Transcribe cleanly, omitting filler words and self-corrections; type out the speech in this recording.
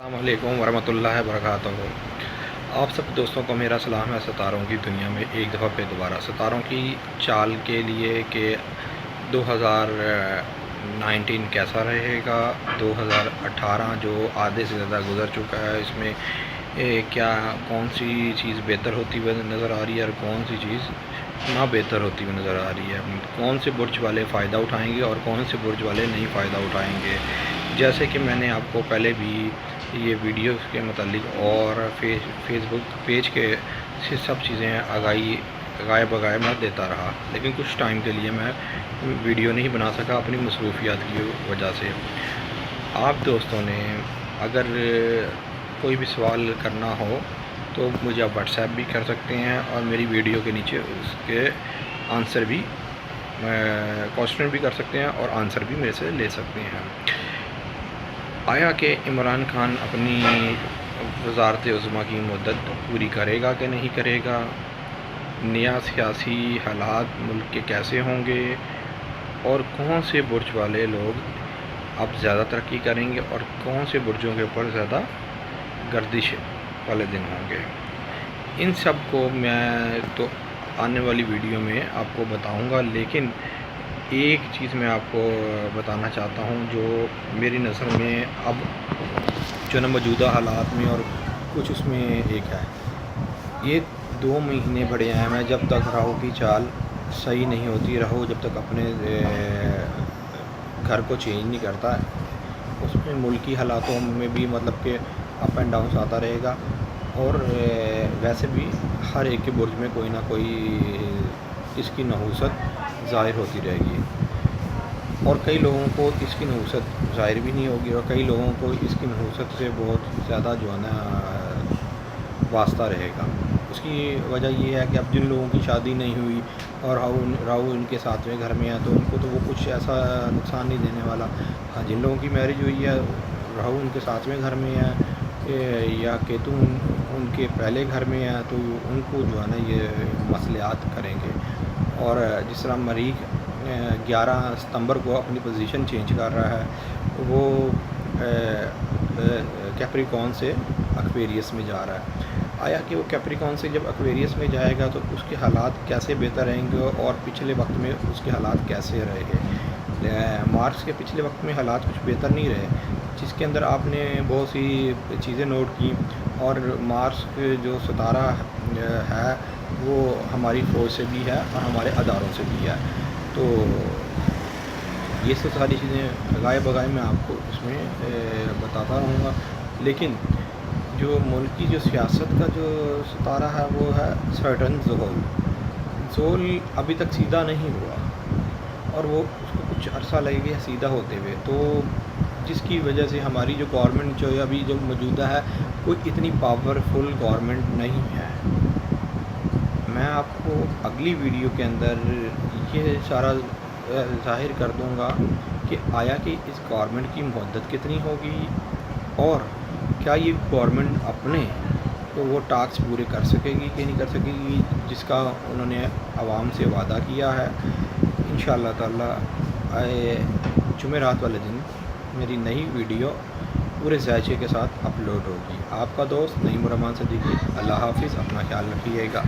السلام علیکم ورحمۃ اللہ وبرکاتہ۔ آپ سب دوستوں کو میرا سلام ہے ستاروں کی دنیا میں ایک دفعہ پہ دوبارہ ستاروں کی چال کے لیے کہ 2019 کیسا رہے گا، 2018 جو آدھے سے زیادہ گزر چکا ہے، اس میں کون سی چیز بہتر ہوتی ہوئی نظر آ رہی ہے اور کون سی چیز نہ بہتر ہوتی ہوئی نظر آ رہی ہے، کون سے برج والے فائدہ اٹھائیں گے اور کون سے برج والے نہیں فائدہ اٹھائیں گے۔ جیسے کہ میں نے آپ کو پہلے بھی یہ ویڈیو کے متعلق اور فیس بک پیج کے سب چیزیں آگائے بگائے میں دیتا رہا، لیکن کچھ ٹائم کے لیے میں ویڈیو نہیں بنا سکا اپنی مصروفیات کی وجہ سے۔ آپ دوستوں نے اگر کوئی بھی سوال کرنا ہو تو مجھے آپ واٹس ایپ بھی کر سکتے ہیں اور میری ویڈیو کے نیچے اس کے آنسر بھی کوشچن بھی کر سکتے ہیں اور آنسر بھی میرے سے لے سکتے ہیں۔ آیا کہ عمران خان اپنی وزارت عظمیٰ کی مدت پوری کرے گا کہ نہیں کرے گا؟ نیا سیاسی حالات ملک کے کیسے ہوں گے اور کون سے برج والے لوگ اب زیادہ ترقی کریں گے اور کون سے برجوں کے اوپر زیادہ گردش والے دن ہوں گے، ان سب کو میں تو آنے والی ویڈیو میں آپ کو بتاؤں گا، لیکن ایک چیز میں آپ کو بتانا چاہتا ہوں جو میری نظر میں اب جو نا موجودہ حالات میں اور کچھ اس میں ایک ہے، یہ 2 مہینے بڑے اہم ہیں۔ جب تک راہو کی چال صحیح نہیں ہوتی، راہو جب تک اپنے گھر کو چینج نہیں کرتا، اس میں ملکی حالاتوں میں بھی مطلب کہ اپ اینڈ ڈاؤنس آتا رہے گا، اور ویسے بھی ہر ایک کے برج میں کوئی نہ کوئی اس کی نحوست ظاہر ہوتی رہے گی، اور کئی لوگوں کو اس کی نحوست ظاہر بھی نہیں ہوگی اور کئی لوگوں کو اس کی نحوست سے بہت زیادہ جو ہے نا واسطہ رہے گا۔ اس کی وجہ یہ ہے کہ اب جن لوگوں کی شادی نہیں ہوئی اور راہو ان کے 7ویں گھر میں ہے تو ان کو تو وہ کچھ ایسا نقصان نہیں دینے والا۔ ہاں، جن لوگوں کی میرج ہوئی ہے، راہو ان کے 7ویں گھر میں ہے یا کیتو ان کے پہلے گھر میں ہے، تو ان کو جو ہے نا یہ مسئلات کریں گے۔ اور جس طرح مریخ 11 ستمبر کو اپنی پوزیشن چینج کر رہا ہے، وہ کیپریکون سے ایکویریس میں جا رہا ہے۔ آیا کہ وہ کیپریکون سے جب ایکویریس میں جائے گا تو اس کے حالات کیسے بہتر رہیں گے اور پچھلے وقت میں اس کے حالات کیسے رہے؟ مارس کے پچھلے وقت میں حالات کچھ بہتر نہیں رہے، جس کے اندر آپ نے بہت سی چیزیں نوٹ کی، اور مارس جو ستارہ ہے وہ ہماری فوج سے بھی ہے اور ہمارے اداروں سے بھی ہے، تو یہ سب ساری چیزیں گائے بگائے میں آپ کو اس میں بتاتا رہوں گا۔ لیکن جو ملک کی جو سیاست کا جو ستارہ ہے وہ ہے سیٹرن زحل ابھی تک سیدھا نہیں ہوا، اور وہ اس کو کچھ عرصہ لگے گا سیدھا ہوتے ہوئے، تو جس کی وجہ سے ہماری جو گورنمنٹ جو ابھی جو موجودہ ہے کوئی اتنی پاورفل گورنمنٹ نہیں ہے۔ میں آپ کو اگلی ویڈیو کے اندر یہ سارا ظاہر کر دوں گا کہ آیا کہ اس گورنمنٹ کی مدت کتنی ہوگی اور کیا یہ گورنمنٹ اپنے تو وہ ٹاسک پورے کر سکے گی کہ نہیں کر سکے گی جس کا انہوں نے عوام سے وعدہ کیا ہے۔ انشاءاللہ تعالی جمعرات والے دن میری نئی ویڈیو پورے ذائچے کے ساتھ اپلوڈ ہوگی۔ آپ کا دوست نعیم الرحمان صدیقی، اللہ حافظ، اپنا خیال رکھیے گا۔